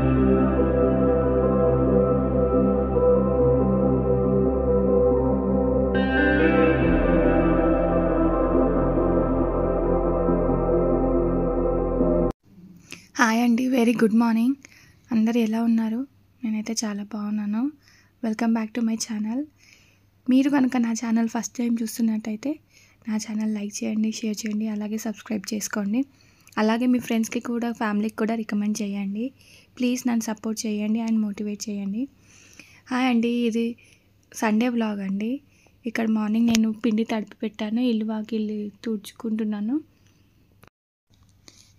Hi అండి, very good morning. అందరు ఎలా ఉన్నారు? నేనైతే చాలా బాగున్నాను. Welcome back to my channel. మీరు కనుక నా ఛానల్ ఫస్ట్ టైం చూస్తున్నట్టయితే నా ఛానల్ లైక్ చేయండి, షేర్ చేయండి, అలాగే సబ్స్క్రైబ్ చేసుకోండి. అలాగే మీ ఫ్రెండ్స్కి కూడా, ఫ్యామిలీకి కూడా రికమెండ్ చేయండి. ప్లీజ్ నన్ను సపోర్ట్ చేయండి అండ్ మోటివేట్ చేయండి. హాయ్ అండి, ఇది సండే వ్లాగ్ అండి. ఇక్కడ మార్నింగ్ నేను పిండి తడిపి పెట్టాను, ఇల్లు వాకిలి తుడుచుకుంటున్నాను.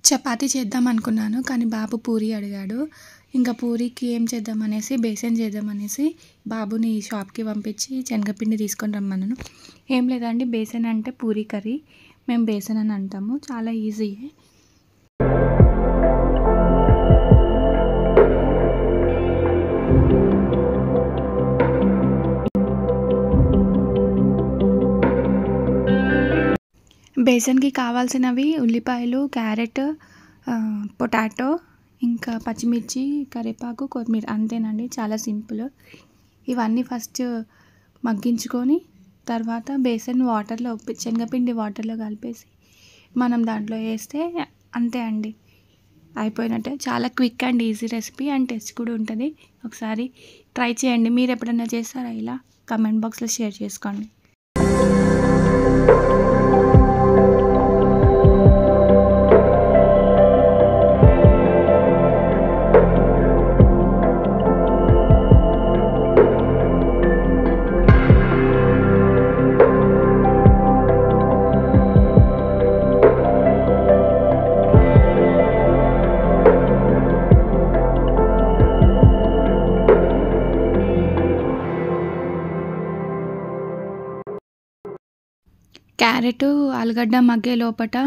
చపాతీ చేద్దాం అనుకున్నాను, కానీ బాబు పూరి అడిగాడు. ఇంకా పూరికి ఏం చేద్దామనేసి, బేసన్ చేద్దామనేసి బాబుని షాప్కి పంపించి శనగపిండి తీసుకొని రమ్మన్నాను. ఏం లేదండి, బేసన్ అంటే పూరి కర్రీ, మేము బేసన్ అని అంటాము. చాలా ఈజీయే. బేసన్కి కావాల్సినవి ఉల్లిపాయలు, క్యారెట్, పొటాటో, ఇంకా పచ్చిమిర్చి, కరివేపాకు, కొత్తిమీర, అంతేనండి. చాలా సింపుల్. ఇవన్నీ ఫస్ట్ మగ్గించుకొని తర్వాత బేసన్ వాటర్లో, శనగపిండి వాటర్లో కలిపేసి మనం దాంట్లో వేస్తే అంతే అండి, అయిపోయినట్టే. చాలా quick and easy recipe and taste కూడా ఉంటుంది. ఒకసారి ట్రై చేయండి. మీరు ఎప్పుడైనా చేస్తారా ఇలా? కమెంట్ బాక్స్లో షేర్ చేసుకోండి. క్యారెట్, ఆలుగడ్డ మగ్గే లోపట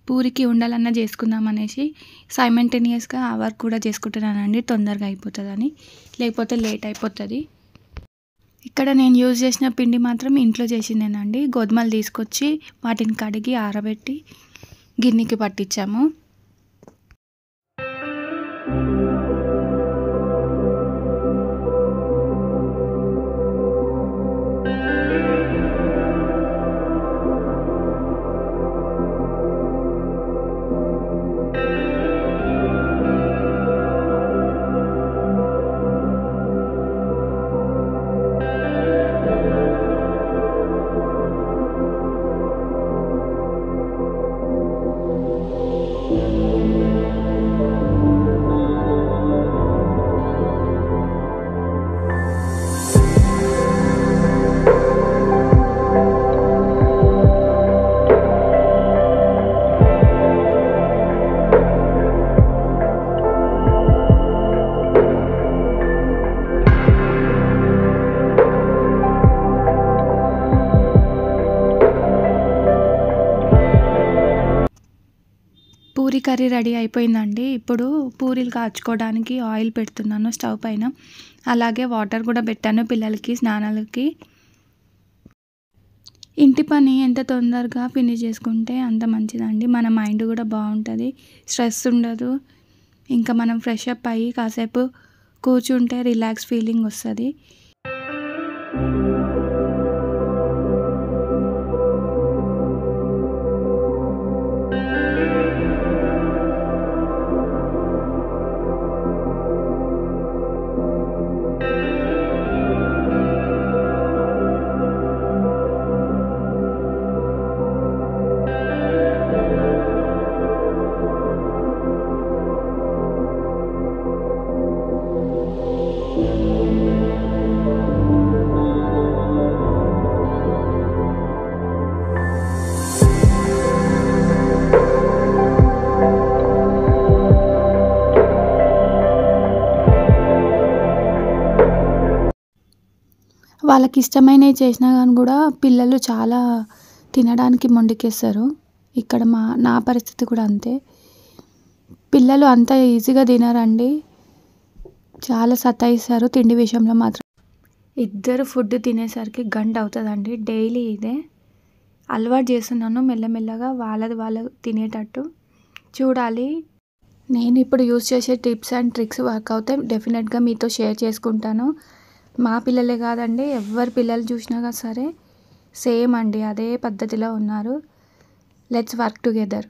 పూరికి ఉండాలన్నా చేసుకుందాం అనేసి సైమల్టేనియస్గా ఆ వర్క్ కూడా చేసుకుంటున్నానండి, తొందరగా అయిపోతుందని, లేకపోతే లేట్ అయిపోతుంది. ఇక్కడ నేను యూజ్ చేసిన పిండి మాత్రం ఇంట్లో చేసిందేనండి. గోధుమలు తీసుకొచ్చి వాటిని కడిగి ఆరబెట్టి గిన్నెకి పట్టించాము. పూరి కర్రీ రెడీ అయిపోయిందండి. ఇప్పుడు పూరీలు కాచుకోవడానికి ఆయిల్ పెడుతున్నాను స్టవ్ పైన. అలాగే వాటర్ కూడా పెట్టాను పిల్లలకి స్నానాలకి. ఇంటి పని ఎంత తొందరగా ఫినిష్ చేసుకుంటే అంత మంచిదండి. మన మైండ్ కూడా బాగుంటుంది, స్ట్రెస్ ఉండదు. ఇంకా మనం ఫ్రెష్ అప్ అయ్యి కాసేపు కూర్చుంటే రిలాక్స్ ఫీలింగ్ వస్తుంది. వాళ్ళకి ఇష్టమైనవి చేసినా కానీ కూడా పిల్లలు చాలా తినడానికి మొండికేస్తారు. ఇక్కడ నా పరిస్థితి కూడా అంతే. పిల్లలు అంత ఈజీగా తినరండి, చాలా సతాయిస్తారు తిండి విషయంలో మాత్రం. ఇద్దరు ఫుడ్ తినేసరికి గంట అవుతుందండి. డైలీ ఇదే అలవాటు చేస్తున్నాను మెల్లమెల్లగా, వాళ్ళది వాళ్ళు తినేటట్టు చూడాలి. నేను ఇప్పుడు యూజ్ చేసే టిప్స్ అండ్ ట్రిక్స్ వర్క్ అవుతాయి. డెఫినెట్‌గా మీతో షేర్ చేసుకుంటాను. మా పిల్లలే కాదండి, ఎవ్వరి పిల్లలు చూసినా సరే సేమ్ అండి అదే పద్ధతిలో ఉన్నారు. Let's work together.